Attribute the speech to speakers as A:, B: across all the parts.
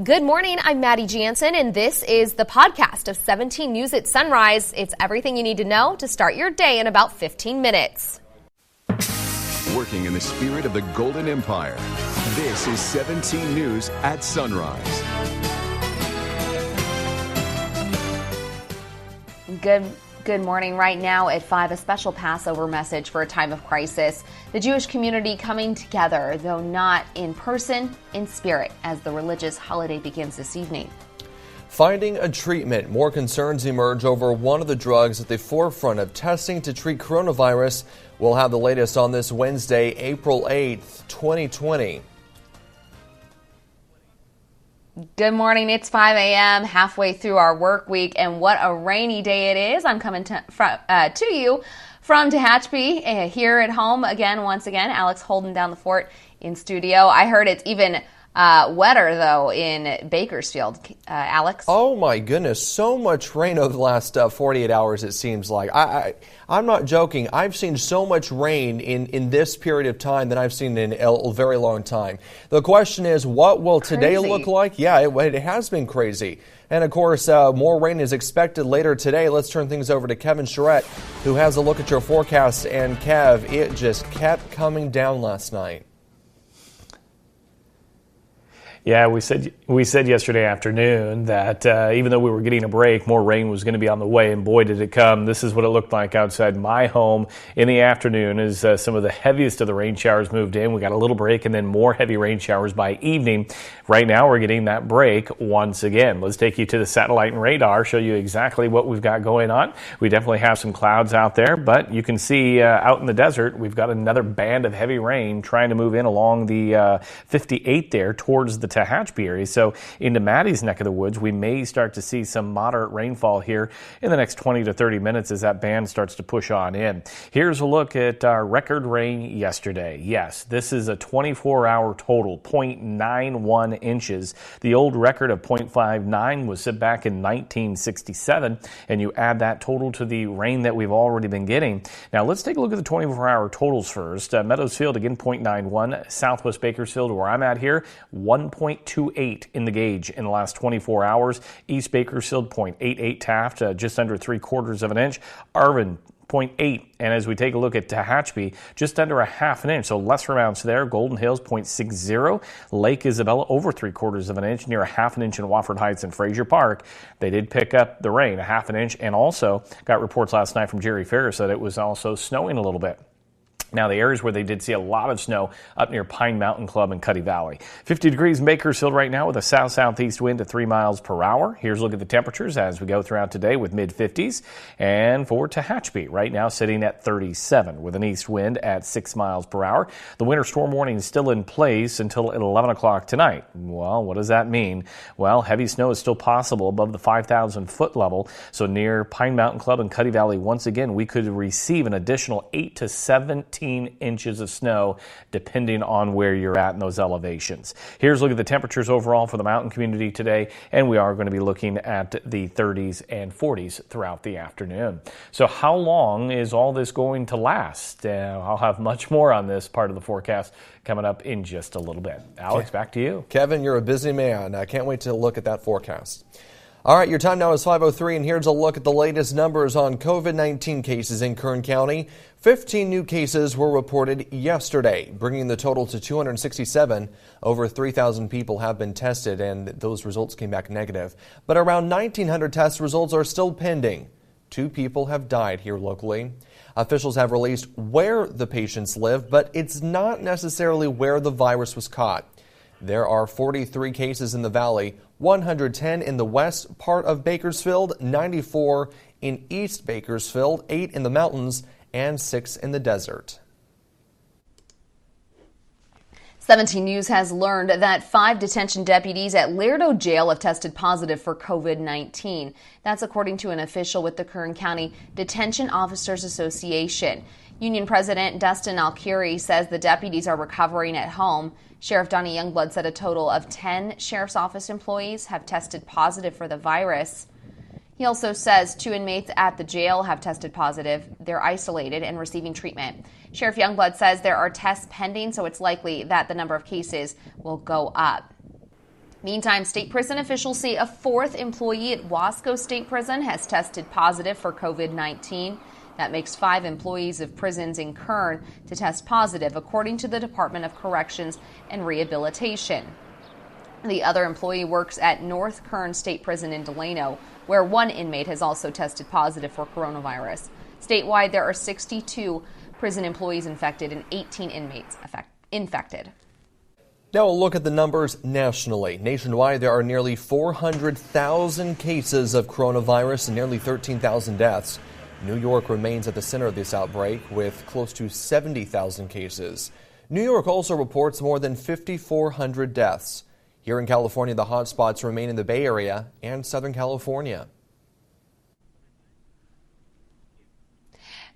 A: Good morning, I'm Maddie Jansen, and this is the podcast of 17 News at Sunrise. It's everything you need to know to start your day in about 15 minutes.
B: Working in the spirit of the Golden Empire, this is 17 News at Sunrise.
C: Good morning. Right now at 5, a special Passover message for a time of crisis. The Jewish community coming together, though not in person, in spirit, as the religious holiday begins this evening.
D: Finding a treatment. More concerns emerge over one of the drugs at the forefront of testing to treat coronavirus. We'll have the latest on this Wednesday, April 8th, 2020.
C: Good morning. It's 5 a.m., halfway through our work week, and what a rainy day it is. I'm coming to you from Tehachapi here at home once again. Alex holding down the fort in studio. I heard it's even wetter, though, in Bakersfield. Alex?
D: Oh, my goodness. So much rain over the last 48 hours, it seems like. I'm not joking. I've seen so much rain in this period of time than I've seen in a very long time. The question is, what will today look like? Yeah, it has been crazy. And, of course, more rain is expected later today. Let's turn things over to Kevin Charette, who has a look at your forecast. And, Kev, it just kept coming down last night.
E: Yeah, we said yesterday afternoon that even though we were getting a break, more rain was going to be on the way, and boy, did it come. This is what it looked like outside my home in the afternoon as some of the heaviest of the rain showers moved in. We got a little break and then more heavy rain showers by evening. Right now, we're getting that break once again. Let's take you to the satellite and radar, show you exactly what we've got going on. We definitely have some clouds out there, but you can see out in the desert, we've got another band of heavy rain trying to move in along the 58 there towards the Tehachapi area. So into Maddie's neck of the woods, we may start to see some moderate rainfall here in the next 20 to 30 minutes as that band starts to push on in. Here's a look at our record rain yesterday. Yes, this is a 24-hour total, 0.91 inches. The old record of 0.59 was set back in 1967, and you add that total to the rain that we've already been getting. Now let's take a look at the 24-hour totals first. Meadowsfield, again, 0.91. Southwest Bakersfield, where I'm at here, 1.28 in the gauge in the last 24 hours. East Bakersfield, 0.88. Taft, just under 3/4 of an inch. Arvin, 0.8. And as we take a look at Tehachapi, just under a half an inch, so lesser amounts there. Golden Hills, 0.60. Lake Isabella, over 3/4 of an inch, near a half an inch in Wofford Heights and Frazier Park. They did pick up the rain, a half an inch, and also got reports last night from Jerry Ferris that it was also snowing a little bit. Now, the areas where they did see a lot of snow up near Pine Mountain Club and Cuddy Valley. 50 degrees in Bakersfield right now with a south-southeast wind at 3 miles per hour. Here's a look at the temperatures as we go throughout today with mid-50s. And for Tehachapi, right now sitting at 37 with an east wind at 6 miles per hour. The winter storm warning is still in place until 11 o'clock tonight. Well, what does that mean? Well, heavy snow is still possible above the 5,000-foot level. So near Pine Mountain Club and Cuddy Valley, once again, we could receive an additional 8 to 17 inches of snow, depending on where you're at in those elevations. Here's a look at the temperatures overall for the mountain community today, and we are going to be looking at the 30s and 40s throughout the afternoon. So how long is all this going to last? I'll have much more on this part of the forecast coming up in just a little bit. Alex, back to you.
D: Kevin, you're a busy man. I can't wait to look at that forecast. All right, your time now is 5:03, and here's a look at the latest numbers on COVID-19 cases in Kern County. 15 new cases were reported yesterday, bringing the total to 267. Over 3,000 people have been tested, and those results came back negative. But around 1,900 test results are still pending. 2 people have died here locally. Officials have released where the patients live, but it's not necessarily where the virus was caught. There are 43 cases in the valley, 110 in the west part of Bakersfield, 94 in East Bakersfield, 8 in the mountains, and 6 in the desert.
C: 17 News has learned that 5 detention deputies at Laredo Jail have tested positive for COVID-19. That's according to an official with the Kern County Detention Officers Association. Union President Dustin Alkiri says the deputies are recovering at home. Sheriff Donnie Youngblood said a total of 10 Sheriff's Office employees have tested positive for the virus. He also says 2 inmates at the jail have tested positive. They're isolated and receiving treatment. Sheriff Youngblood says there are tests pending, so it's likely that the number of cases will go up. Meantime, state prison officials say a fourth employee at Wasco State Prison has tested positive for COVID-19. That makes 5 employees of prisons in Kern to test positive, according to the Department of Corrections and Rehabilitation. The other employee works at North Kern State Prison in Delano, where 1 inmate has also tested positive for coronavirus. Statewide, there are 62 prison employees infected and 18 inmates infected.
D: Now a look at the numbers nationally. Nationwide, there are nearly 400,000 cases of coronavirus and nearly 13,000 deaths. New York remains at the center of this outbreak with close to 70,000 cases. New York also reports more than 5,400 deaths. Here in California, the hotspots remain in the Bay Area and Southern California.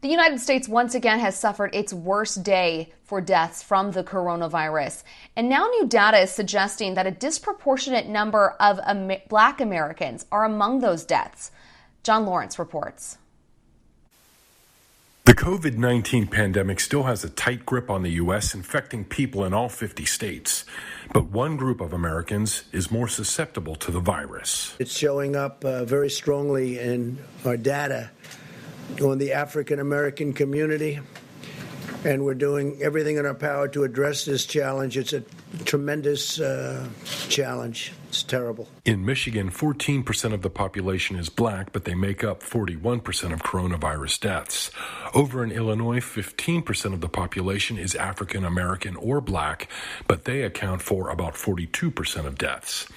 C: The United States once again has suffered its worst day for deaths from the coronavirus. And now new data is suggesting that a disproportionate number of Black Americans are among those deaths. John Lawrence reports.
F: The COVID-19 pandemic still has a tight grip on the U.S., infecting people in all 50 states. But one group of Americans is more susceptible to the virus.
G: It's showing up very strongly in our data on the African American community, and we're doing everything in our power to address this challenge. It's a tremendous challenge. It's terrible.
F: In Michigan, 14% of the population is Black, but they make up 41% of coronavirus deaths. Over in Illinois, 15% of the population is African American or Black, but they account for about 42% of deaths.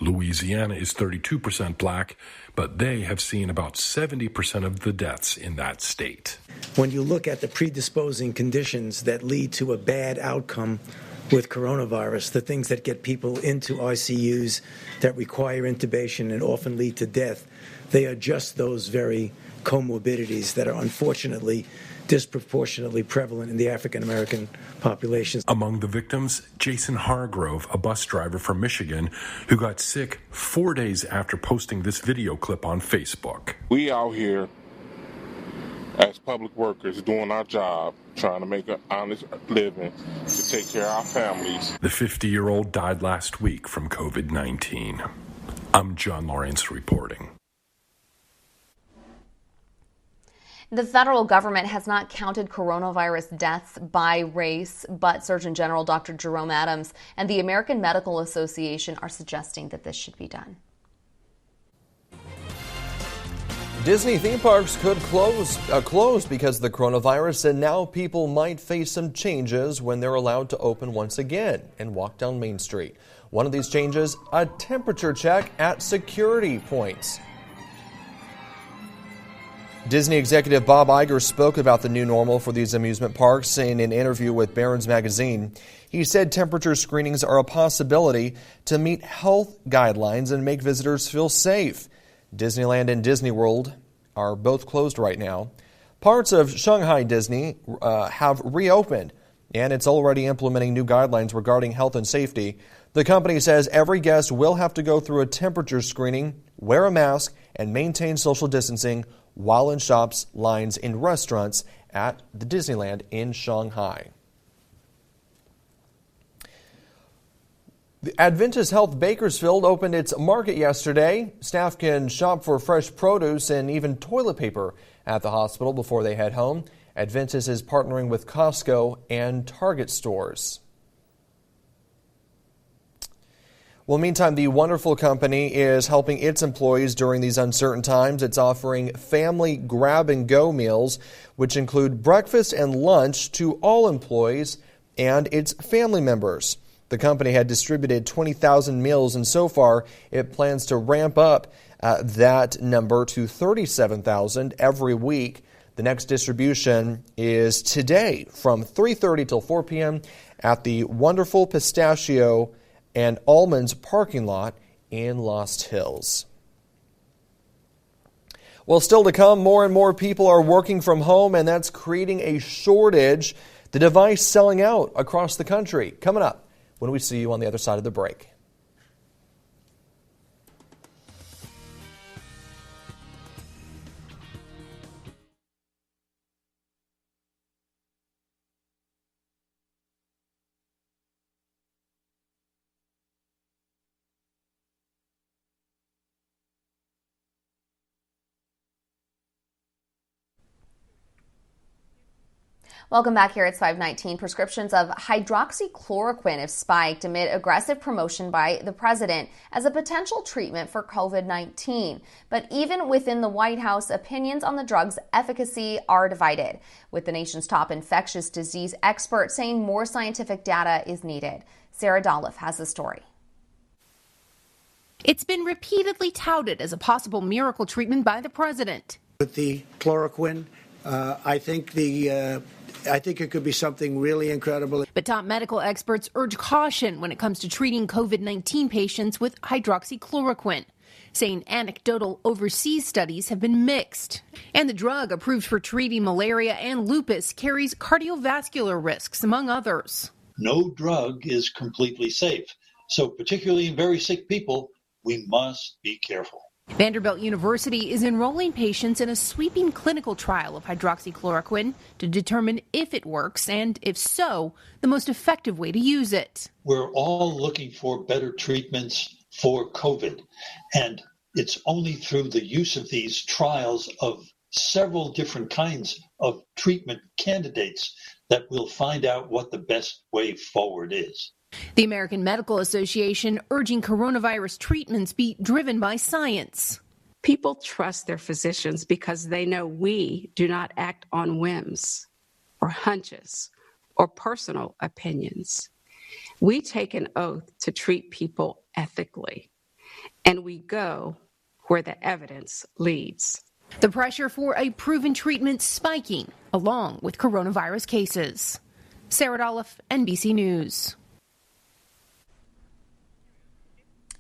F: Louisiana is 32% Black, but they have seen about 70% of the deaths in that state.
G: When you look at the predisposing conditions that lead to a bad outcome with coronavirus, the things that get people into ICUs that require intubation and often lead to death, they are just those very comorbidities that are unfortunately disproportionately prevalent in the African American population.
F: Among the victims, Jason Hargrove, a bus driver from Michigan, who got sick 4 days after posting this video clip on Facebook.
H: We out here as public workers doing our job, trying to make an honest living to take care of our families.
F: The 50-year-old died last week from COVID-19. I'm John Lawrence reporting.
C: The federal government has not counted coronavirus deaths by race, but Surgeon General Dr. Jerome Adams and the American Medical Association are suggesting that this should be done.
D: Disney theme parks could close because of the coronavirus, and now people might face some changes when they're allowed to open once again and walk down Main Street. One of these changes, a temperature check at security points. Disney executive Bob Iger spoke about the new normal for these amusement parks in an interview with Barron's Magazine. He said temperature screenings are a possibility to meet health guidelines and make visitors feel safe. Disneyland and Disney World are both closed right now. Parts of Shanghai Disney have reopened, and it's already implementing new guidelines regarding health and safety. The company says every guest will have to go through a temperature screening, wear a mask, and maintain social distancing while in shops, lines, in restaurants at the Disneyland in Shanghai. The Adventist Health Bakersfield opened its market yesterday. Staff can shop for fresh produce and even toilet paper at the hospital before they head home. Adventist is partnering with Costco and Target stores. Well, meantime, the wonderful company is helping its employees during these uncertain times. It's offering family grab-and-go meals, which include breakfast and lunch to all employees and its family members. The company had distributed 20,000 meals, and so far it plans to ramp up that number to 37,000 every week. The next distribution is today from 3:30 till 4 p.m. at the wonderful Pistachio and Almonds parking lot in Lost Hills. Well, still to come, more and more people are working from home, and that's creating a shortage. The device selling out across the country. Coming up when we see you on the other side of the break.
C: Welcome back. Here it's 5:19. Prescriptions of hydroxychloroquine have spiked amid aggressive promotion by the president as a potential treatment for COVID-19. But even within the White House, opinions on the drug's efficacy are divided, with the nation's top infectious disease expert saying more scientific data is needed. Sarah Dolph has the story.
I: It's been repeatedly touted as a possible miracle treatment by the president.
J: With the chloroquine, I think it could be something really incredible.
I: But top medical experts urge caution when it comes to treating COVID-19 patients with hydroxychloroquine, saying anecdotal overseas studies have been mixed. And the drug approved for treating malaria and lupus carries cardiovascular risks, among others.
K: No drug is completely safe. So particularly in very sick people, we must be careful.
I: Vanderbilt University is enrolling patients in a sweeping clinical trial of hydroxychloroquine to determine if it works and, if so, the most effective way to use it.
K: We're all looking for better treatments for COVID, and it's only through the use of these trials of several different kinds of treatment candidates that we'll find out what the best way forward is.
I: The American Medical Association urging coronavirus treatments be driven by science.
L: People trust their physicians because they know we do not act on whims or hunches or personal opinions. We take an oath to treat people ethically, and we go where the evidence leads.
I: The pressure for a proven treatment spiking, along with coronavirus cases. Sarah Dolph, NBC News.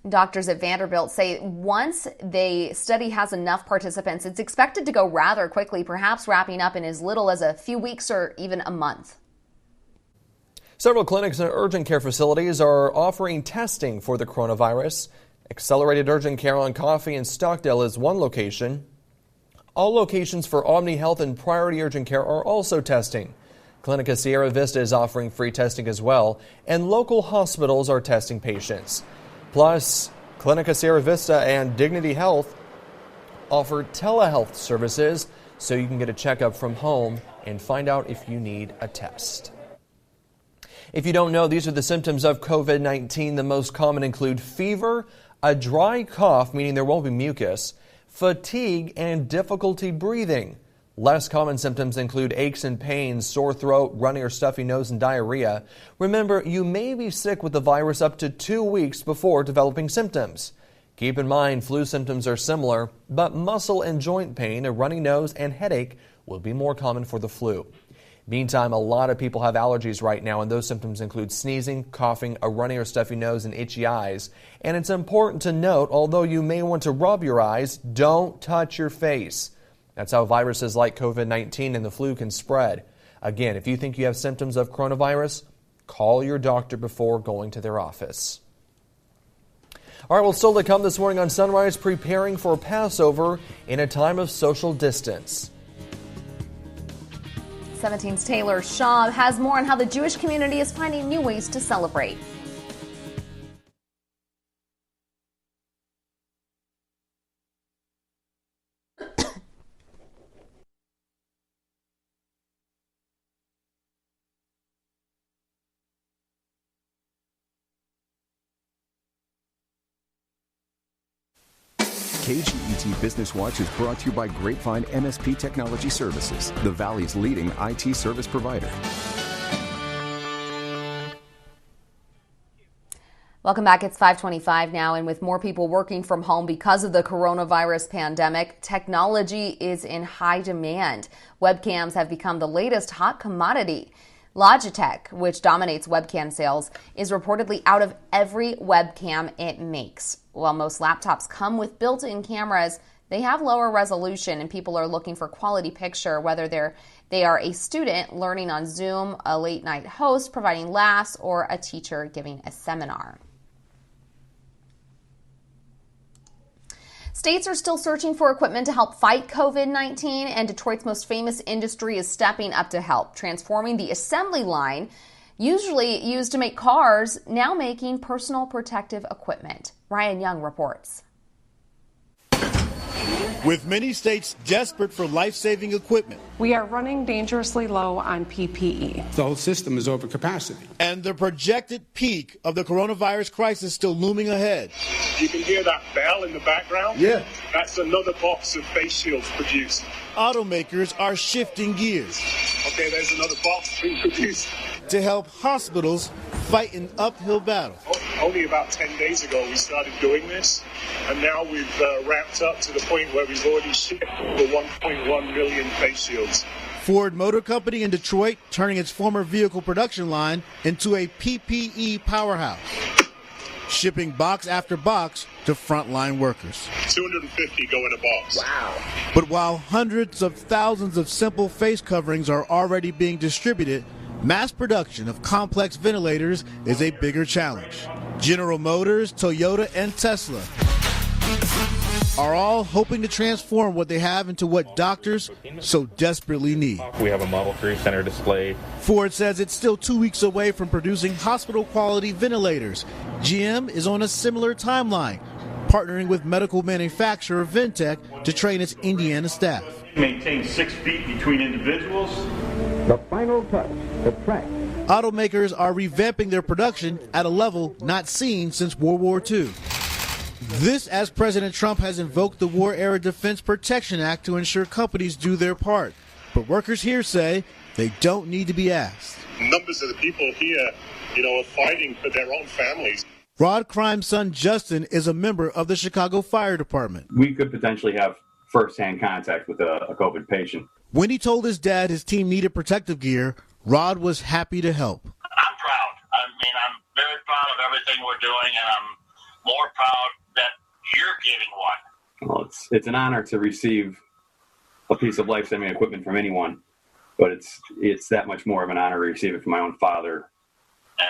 C: Doctors at Vanderbilt say once the study has enough participants, it's expected to go rather quickly, perhaps wrapping up in as little as a few weeks or even a month.
D: Several clinics and urgent care facilities are offering testing for the coronavirus. Accelerated Urgent Care on Coffee in Stockdale is one location. All locations for Omni Health and Priority Urgent Care are also testing. Clinica Sierra Vista is offering free testing as well, and local hospitals are testing patients. Plus, Clinica Sierra Vista and Dignity Health offer telehealth services so you can get a checkup from home and find out if you need a test. If you don't know, these are the symptoms of COVID-19. The most common include fever, a dry cough, meaning there won't be mucus, fatigue, and difficulty breathing. Less common symptoms include aches and pains, sore throat, runny or stuffy nose, and diarrhea. Remember, you may be sick with the virus up to 2 weeks before developing symptoms. Keep in mind, flu symptoms are similar, but muscle and joint pain, a runny nose, and headache will be more common for the flu. Meantime, a lot of people have allergies right now, and those symptoms include sneezing, coughing, a runny or stuffy nose, and itchy eyes. And it's important to note, although you may want to rub your eyes, don't touch your face. That's how viruses like COVID-19 and the flu can spread. Again, if you think you have symptoms of coronavirus, call your doctor before going to their office. All right, well, still to come this morning on Sunrise, preparing for Passover in a time of social distance.
C: 17's Taylor Shaw has more on how the Jewish community is finding new ways to celebrate.
B: KGET Business Watch is brought to you by Grapevine MSP Technology Services, the Valley's leading IT service provider.
C: Welcome back. It's 5:25 now, and with more people working from home because of the coronavirus pandemic, technology is in high demand. Webcams have become the latest hot commodity. Logitech, which dominates webcam sales, is reportedly out of every webcam it makes. While most laptops come with built-in cameras, they have lower resolution, and people are looking for quality picture, whether they are a student learning on Zoom, a late-night host providing laughs, or a teacher giving a seminar. States are still searching for equipment to help fight COVID-19, and Detroit's most famous industry is stepping up to help, transforming the assembly line, usually used to make cars, now making personal protective equipment. Ryan Young reports.
M: With many states desperate for life-saving equipment.
N: We are running dangerously low on PPE.
O: The whole system is over capacity.
M: And the projected peak of the coronavirus crisis still looming ahead.
P: You can hear that bell in the background?
M: Yeah.
P: That's another box of face shields produced.
M: Automakers are shifting gears.
P: Okay, there's another box being produced.
M: To help hospitals fight an uphill battle.
P: Only about 10 days ago we started doing this, and now we've ramped up to the point where we've already shipped over 1.1 million face shields.
M: Ford Motor Company in Detroit turning its former vehicle production line into a PPE powerhouse, shipping box after box to frontline workers.
P: 250 go in a box.
M: Wow. But while hundreds of thousands of simple face coverings are already being distributed, mass production of complex ventilators is a bigger challenge. General Motors, Toyota, and Tesla are all hoping to transform what they have into what doctors so desperately need.
Q: We have a Model 3 center display.
M: Ford says it's still 2 weeks away from producing hospital-quality ventilators. GM is on a similar timeline, partnering with medical manufacturer Ventec to train its Indiana staff.
R: Maintain 6 feet between individuals.
S: The final touch, the track.
M: Automakers are revamping their production at a level not seen since World War II. This as President Trump has invoked the War-Era Defense Protection Act to ensure companies do their part. But workers here say they don't need to be asked.
P: Numbers of the people here, are fighting for their own families.
M: Rod Crime's son Justin is a member of the Chicago Fire Department.
T: We could potentially have first-hand contact with a COVID patient.
M: When he told his dad his team needed protective gear, Rod was happy to help.
U: I'm proud. I'm very proud of everything we're doing, and I'm more proud that you're giving one.
T: Well, it's an honor to receive a piece of life-saving equipment from anyone, but it's that much more of an honor to receive it from my own father.
U: Yeah,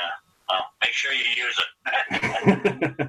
U: well, make sure you use it.